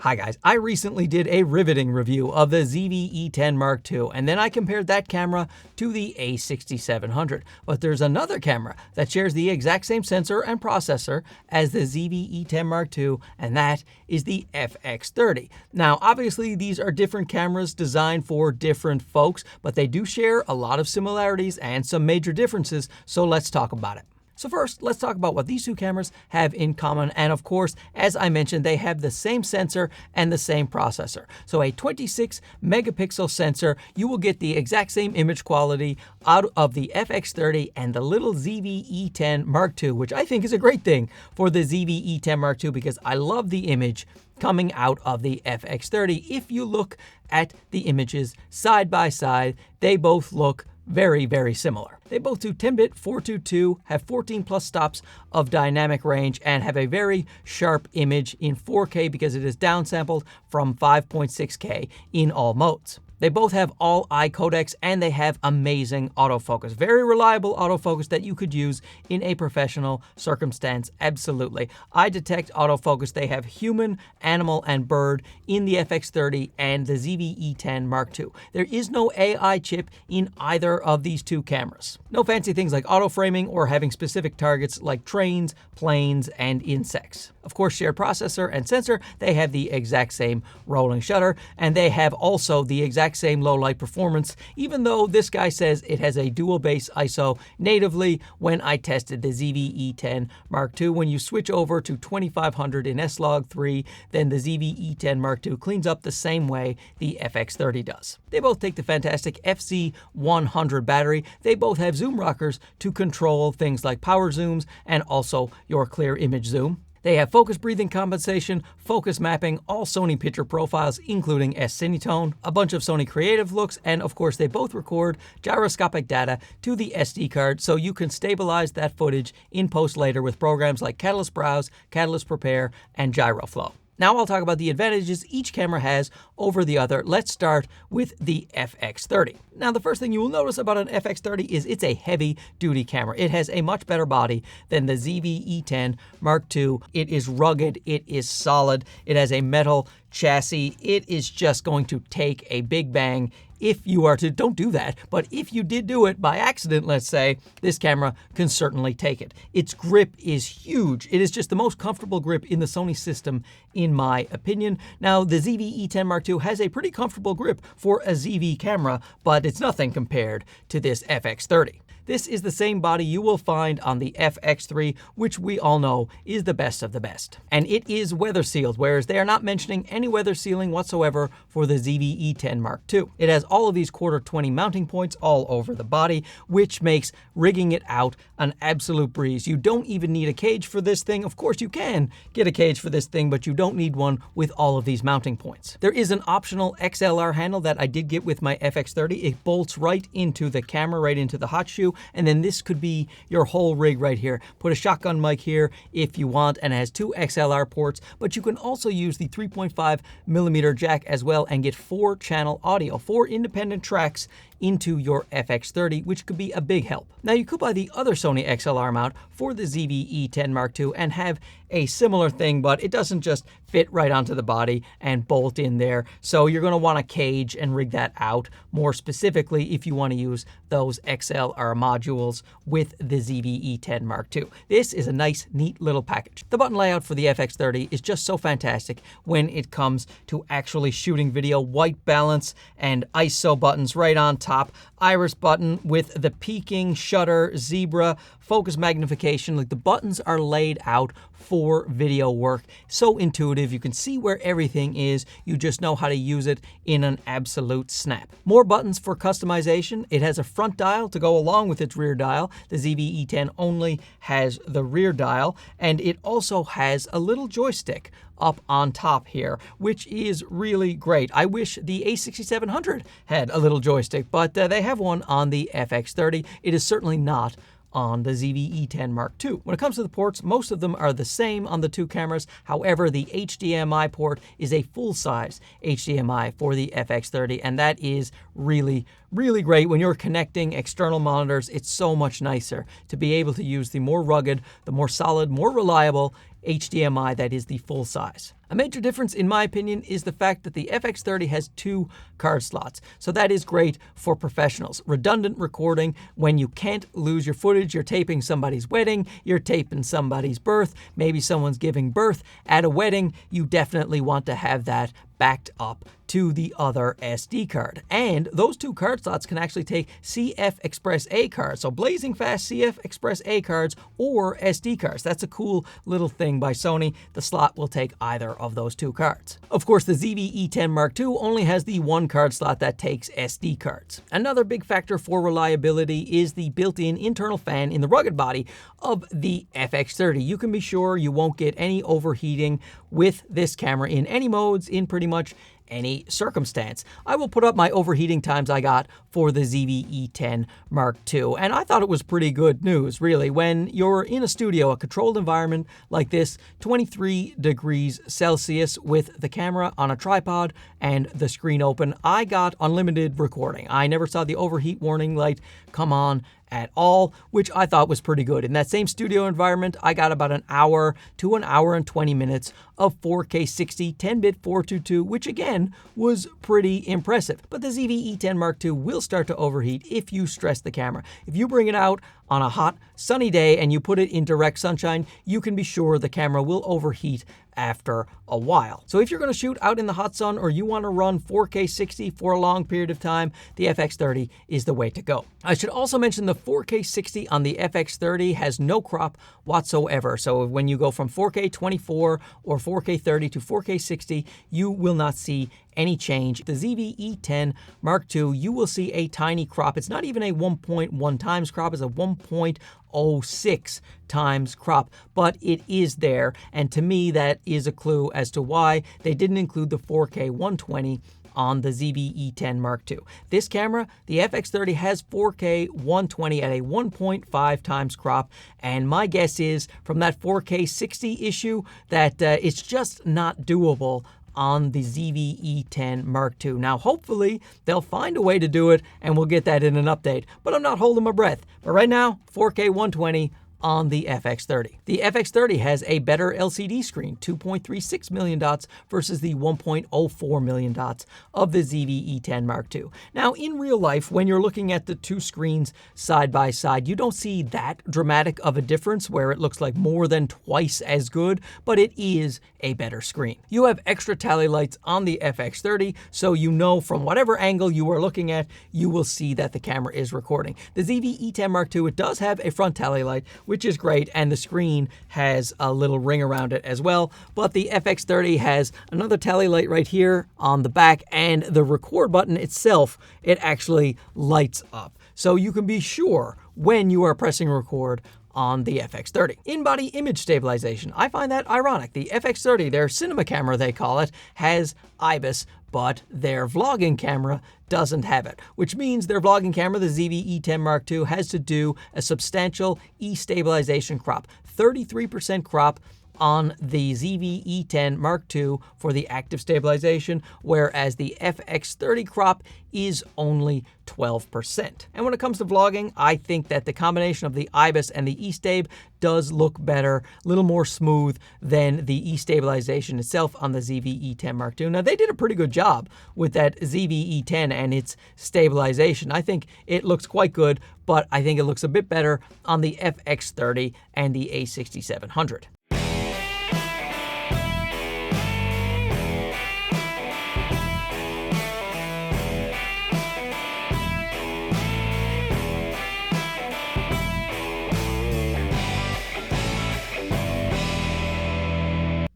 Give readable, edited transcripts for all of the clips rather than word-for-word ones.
Hi guys, I recently did a riveting review of the ZV-E10 Mark II, and then I compared that camera to the A6700. But there's another camera that shares the exact same sensor and processor as the ZV-E10 Mark II, and that is the FX30. Now, obviously, these are different cameras designed for different folks, but they do share a lot of similarities and some major differences, so let's talk about it. So first, let's talk about what these two cameras have in common. And of course, as I mentioned, they have the same sensor and the same processor. So a 26 megapixel sensor, you will get the exact same image quality out of the FX30 and the little ZV-E10 Mark II, which I think is a great thing for the ZV-E10 Mark II because I love the image coming out of the FX30. If you look at the images side by side, they both look very, very similar. They both do 10-bit 422, have 14 plus stops of dynamic range, and have a very sharp image in 4K because it is downsampled from 5.6K in all modes. They both have all-eye codecs and they have amazing autofocus. Very reliable autofocus that you could use in a professional circumstance, absolutely. Eye detect autofocus, they have human, animal, and bird in the FX30 and the ZV-E10 Mark II. There is no AI chip in either of these two cameras. No fancy things like auto-framing or having specific targets like trains, planes, and insects. Of course, shared processor and sensor, they have the exact same rolling shutter, and they have also the exact same low light performance, even though this guy says it has a dual base ISO natively. When I tested the ZV-E10 Mark II, when you switch over to 2500 in S-Log3, then the ZV-E10 Mark II cleans up the same way the FX30 does. They both take the fantastic FC100 battery. They both have zoom rockers to control things like power zooms and also your clear image zoom. They have focus breathing compensation, focus mapping, all Sony picture profiles, including S-Cinetone, a bunch of Sony creative looks, and of course they both record gyroscopic data to the SD card so you can stabilize that footage in post later with programs like Catalyst Browse, Catalyst Prepare, and GyroFlow. Now I'll talk about the advantages each camera has over the other. Let's start with the FX30. Now the first thing you will notice about an FX30 is it's a heavy duty camera. It has a much better body than the ZV-E10 Mark II. It is rugged, it is solid, it has a metal chassis. It is just going to take a big bang if you are to, don't do that, but if you did do it by accident, let's say, this camera can certainly take it. Its grip is huge. It is just the most comfortable grip in the Sony system, in my opinion. Now, the ZV-E10 Mark II has a pretty comfortable grip for a ZV camera, but it's nothing compared to this FX30. This is the same body you will find on the FX3, which we all know is the best of the best. And it is weather sealed, whereas they are not mentioning any weather sealing whatsoever for the ZV-E10 Mark II. It has all of these quarter 20 mounting points all over the body, which makes rigging it out an absolute breeze. You don't even need a cage for this thing. Of course, you can get a cage for this thing, but you don't need one with all of these mounting points. There is an optional XLR handle that I did get with my FX30. It bolts right into the camera, right into the hot shoe. And then this could be your whole rig right here. Put a shotgun mic here if you want, and it has two XLR ports, but you can also use the 3.5mm jack as well and get 4-channel audio, 4 independent tracks into your FX30, which could be a big help. Now you could buy the other Sony XLR mount for the ZV-E10 Mark II and have a similar thing, but it doesn't just fit right onto the body and bolt in there. So you're going to want a cage and rig that out more specifically if you want to use those XLR modules with the ZV-E10 Mark II. This is a nice, neat little package. The button layout for the FX30 is just so fantastic when it comes to actually shooting video. White balance and ISO buttons right on top, iris button with the peaking, shutter, zebra, focus magnification. Like, the buttons are laid out for video work. So intuitive. You can see where everything is. You just know how to use it in an absolute snap. More buttons for customization. It has a front dial to go along with its rear dial. The ZV-E10 only has the rear dial, and it also has a little joystick up on top here, which is really great. I wish the A6700 had a little joystick, but they have one on the FX30. It is certainly not on the ZV-E10 Mark II. When it comes to the ports, most of them are the same on the two cameras. However, the HDMI port is a full-size HDMI for the FX30, and that is really, really great. When you're connecting external monitors, it's so much nicer to be able to use the more rugged, the more solid, more reliable HDMI that is the full size. A major difference, in my opinion, is the fact that the FX30 has 2 card slots. So that is great for professionals. Redundant recording when you can't lose your footage. You're taping somebody's wedding, you're taping somebody's birth, maybe someone's giving birth at a wedding. You definitely want to have that backed up to the other SD card. And those 2 card slots can actually take CF Express A cards, so blazing fast CF Express A cards or SD cards. That's a cool little thing by Sony. The slot will take either of those 2 cards. Of course, the ZV-E10 Mark II only has the 1 card slot that takes SD cards. Another big factor for reliability is the built-in internal fan in the rugged body of the FX30. You can be sure you won't get any overheating with this camera in any modes, in pretty much any circumstance. I will put up my overheating times I got for the ZV-E10 Mark II, and I thought it was pretty good news, really. When you're in a studio, a controlled environment like this, 23 degrees Celsius with the camera on a tripod and the screen open, I got unlimited recording. I never saw the overheat warning light come on at all, which I thought was pretty good. In that same studio environment, I got about an hour to an hour and 20 minutes of 4K 60 10-bit 422, which again was pretty impressive. But the ZV-E10 Mark II will start to overheat if you stress the camera. If you bring it out on a hot, sunny day and you put it in direct sunshine, you can be sure the camera will overheat after a while. So if you're going to shoot out in the hot sun or you want to run 4K 60 for a long period of time, the FX30 is the way to go. I should also mention the 4K 60 on the FX30 has no crop whatsoever. So when you go from 4K 24 or 4K 30 to 4K 60, you will not see any change. The ZV-E10 Mark II, you will see a tiny crop. It's not even a 1.1 times crop, it's a 1.06 times crop, but it is there. And to me, that is a clue as to why they didn't include the 4K 120 on the ZV-E10 Mark II. This camera, the FX30, has 4K 120 at a 1.5 times crop, and my guess is from that 4K 60 issue that it's just not doable on the ZV-E10 Mark II. Now, hopefully, they'll find a way to do it, and we'll get that in an update, but I'm not holding my breath. But right now, 4K 120 on the FX30. The FX30 has a better LCD screen, 2.36 million dots versus the 1.04 million dots of the ZV-E10 Mark II. Now, in real life, when you're looking at the 2 screens side by side, you don't see that dramatic of a difference where it looks like more than twice as good, but it is a better screen. You have extra tally lights on the FX30, so you know from whatever angle you are looking at, you will see that the camera is recording. The ZV-E10 Mark II, it does have a front tally light, which is great, and the screen has a little ring around it as well, but the FX30 has another tally light right here on the back, and the record button itself, it actually lights up. So you can be sure when you are pressing record on the FX30. In-body image stabilization. I find that ironic. The FX30, their cinema camera they call it, has IBIS, but their vlogging camera doesn't have it, which means their vlogging camera, the ZV-E10 Mark II, has to do a substantial E-stabilization crop, 33% crop on the ZV-E10 Mark II for the active stabilization, whereas the FX30 crop is only 12%. And when it comes to vlogging, I think that the combination of the IBIS and the E-Stab does look better, a little more smooth than the E-stabilization itself on the ZV-E10 Mark II. Now, they did a pretty good job with that ZV-E10 and its stabilization. I think it looks quite good, but I think it looks a bit better on the FX30 and the A6700.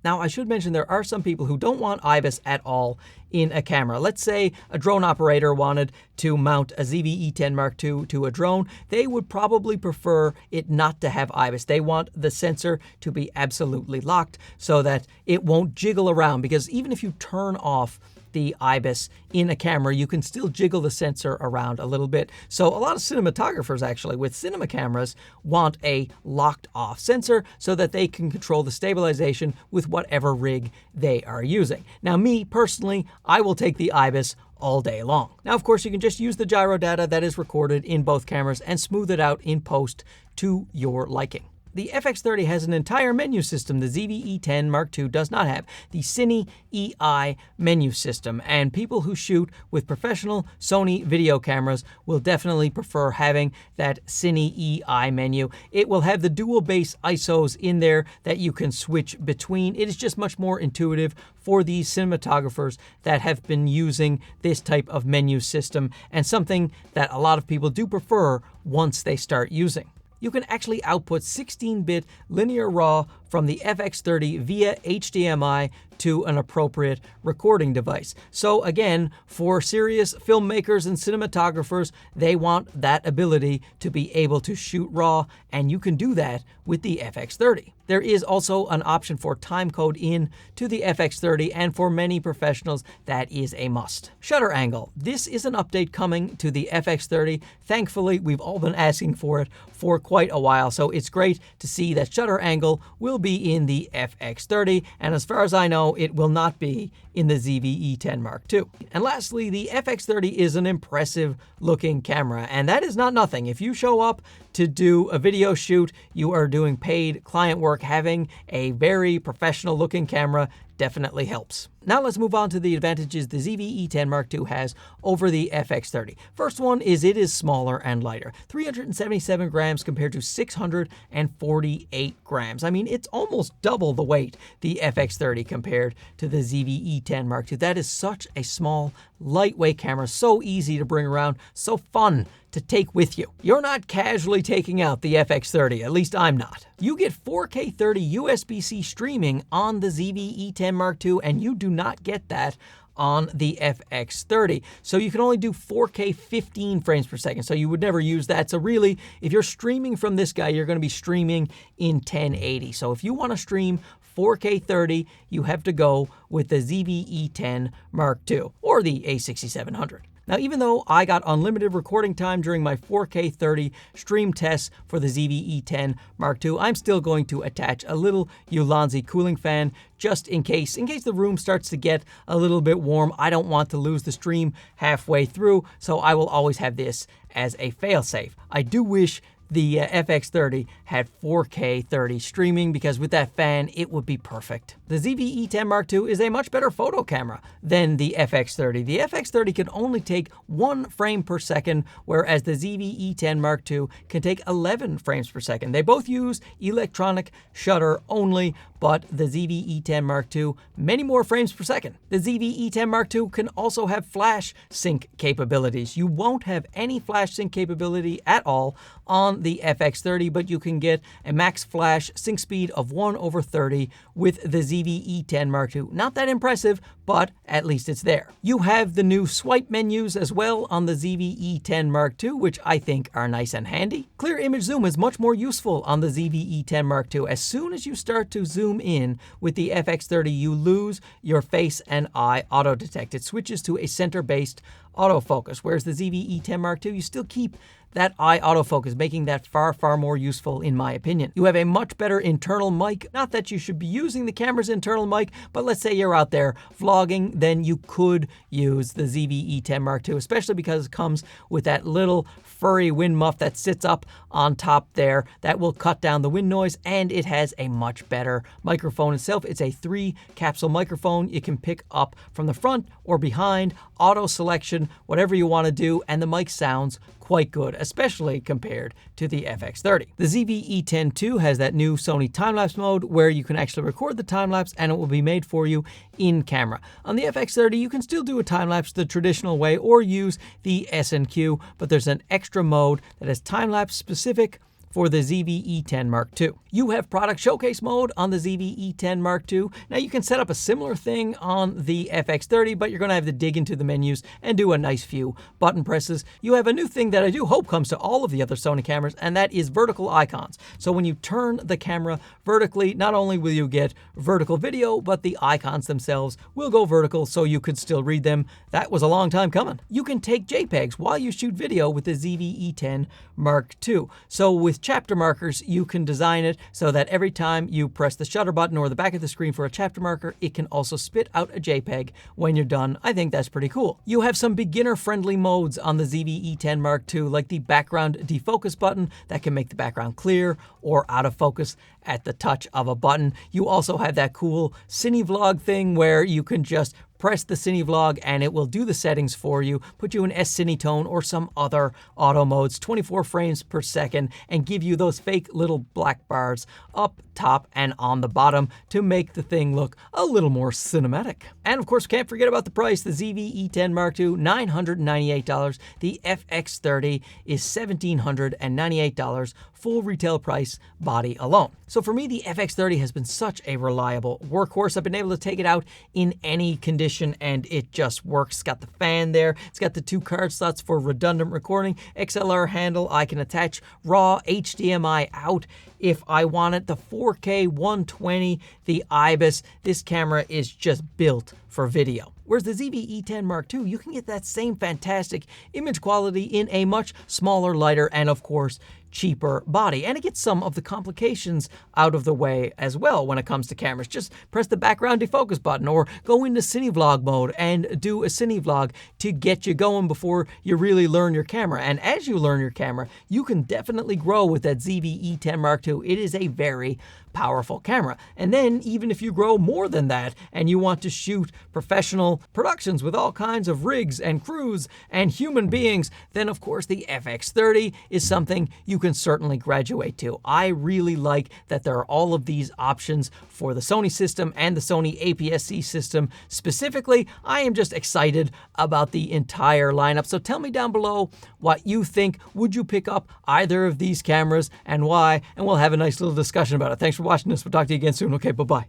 Now, I should mention there are some people who don't want IBIS at all in a camera. Let's say a drone operator wanted to mount a ZV-E10 Mark II to a drone. They would probably prefer it not to have IBIS. They want the sensor to be absolutely locked so that it won't jiggle around, because even if you turn off the IBIS in a camera, you can still jiggle the sensor around a little bit. So a lot of cinematographers actually with cinema cameras want a locked off sensor so that they can control the stabilization with whatever rig they are using. Now, me personally, I will take the IBIS all day long. Now, of course, you can just use the gyro data that is recorded in both cameras and smooth it out in post to your liking. The FX30 has an entire menu system the ZV-E10 Mark II does not have, the Cine EI menu system, and people who shoot with professional Sony video cameras will definitely prefer having that Cine EI menu. It will have the dual base ISOs in there that you can switch between. It is just much more intuitive for these cinematographers that have been using this type of menu system, and something that a lot of people do prefer once they start using. You can actually output 16-bit linear RAW from the FX30 via HDMI to an appropriate recording device. So again, for serious filmmakers and cinematographers, they want that ability to be able to shoot RAW, and you can do that with the FX30. There is also an option for timecode in to the FX30, and for many professionals, that is a must. Shutter angle. This is an update coming to the FX30. Thankfully, we've all been asking for it for quite a while, so it's great to see that shutter angle will be in the FX30, and as far as I know, it will not be in the ZV-E10 Mark II. And lastly, the FX30 is an impressive looking camera, and that is not nothing. If you show up to do a video shoot, you are doing paid client work, having a very professional looking camera definitely helps. Now let's move on to the advantages the ZV-E10 Mark II has over the FX30. First one is it is smaller and lighter. 377 grams compared to 648 grams. I mean, it's almost double the weight the FX30 compared to the ZV-E10 Mark II. That is such a small, lightweight camera, so easy to bring around, so fun to take with you. You're not casually taking out the FX30, at least I'm not. You get 4K 30 USB-C streaming on the ZV-E10 Mark II, and you do not get that on the FX30. So you can only do 4K 15 frames per second, so you would never use that. So really, if you're streaming from this guy, you're gonna be streaming in 1080. So if you wanna stream 4K 30, you have to go with the ZV-E10 Mark II or the A6700. Now, even though I got unlimited recording time during my 4K 30 stream tests for the ZV-E10 Mark II, I'm still going to attach a little Ulanzi cooling fan just in case the room starts to get a little bit warm. I don't want to lose the stream halfway through, so I will always have this as a failsafe. I do wish the FX30 had 4K 30 streaming, because with that fan, it would be perfect. The ZV-E10 Mark II is a much better photo camera than the FX30. The FX30 can only take 1 frame per second, whereas the ZV-E10 Mark II can take 11 frames per second. They both use electronic shutter only, but the ZV-E10 Mark II, many more frames per second. The ZV-E10 Mark II can also have flash sync capabilities. You won't have any flash sync capability at all on the FX30, but you can get a max flash sync speed of 1/30 with the ZV-E10 Mark II. Not that impressive, but at least it's there. You have the new swipe menus as well on the ZV-E10 Mark II, which I think are nice and handy. Clear image zoom is much more useful on the ZV-E10 Mark II. As soon as you start to zoom in with the FX30, you lose your face and eye auto detect. It switches to a center-based autofocus, whereas the ZV-E10 Mark II, you still keep that eye autofocus, making that far, far more useful in my opinion. You have a much better internal mic. Not that you should be using the camera's internal mic, but let's say you're out there vlogging, then you could use the ZV-E10 Mark II, especially because it comes with that little furry wind muff that sits up on top there that will cut down the wind noise, and it has a much better microphone itself. It's a 3-capsule microphone. You can pick up from the front or behind, auto selection, whatever you want to do, and the mic sounds quite good, especially compared to the FX30. The ZV-E10 II has that new Sony time-lapse mode where you can actually record the time-lapse and it will be made for you in camera. On the FX30, you can still do a time-lapse the traditional way or use the S&Q, but there's an extra mode that is time-lapse specific for the ZV-E10 Mark II. You have product showcase mode on the ZV-E10 Mark II. Now you can set up a similar thing on the FX30, but you're gonna have to dig into the menus and do a nice few button presses. You have a new thing that I do hope comes to all of the other Sony cameras, and that is vertical icons. So when you turn the camera vertically, not only will you get vertical video, but the icons themselves will go vertical so you could still read them. That was a long time coming. You can take JPEGs while you shoot video with the ZV-E10 Mark II. So with with chapter markers, you can design it so that every time you press the shutter button or the back of the screen for a chapter marker, it can also spit out a JPEG when you're done. I think that's pretty cool. You have some beginner-friendly modes on the ZV-E10 Mark II, like the background defocus button that can make the background clear or out of focus at the touch of a button. You also have that cool Cine Vlog thing where you can just press the Cine Vlog and it will do the settings for you, put you in S-Cine tone or some other auto modes, 24 frames per second, and give you those fake little black bars up top and on the bottom to make the thing look a little more cinematic. And of course, can't forget about the price. The ZV-E10 Mark II, $998. The FX30 is $1,798, full retail price, body alone. So for me, the FX30 has been such a reliable workhorse. I've been able to take it out in any condition and it just works. It's got the fan there. It's got the 2 card slots for redundant recording, XLR handle. I can attach raw HDMI out if I want it. The 4K 120, the IBIS. This camera is just built for video. Whereas the ZV-E10 Mark II, you can get that same fantastic image quality in a much smaller, lighter, and of course, cheaper body. And it gets some of the complications out of the way as well when it comes to cameras. Just press the background defocus button or go into Cine Vlog mode and do a Cine Vlog to get you going before you really learn your camera. And as you learn your camera, you can definitely grow with that ZV-E10 Mark II. It is a very powerful camera. And then even if you grow more than that and you want to shoot professional productions with all kinds of rigs and crews and human beings, then of course the FX30 is something you can certainly graduate to. I really like that there are all of these options for the Sony system and the Sony APS-C system. Specifically, I am just excited about the entire lineup. So tell me down below what you think. Would you pick up either of these cameras and why? And we'll have a nice little discussion about it. Thanks for watching this. We'll talk to you again soon. Okay, bye-bye.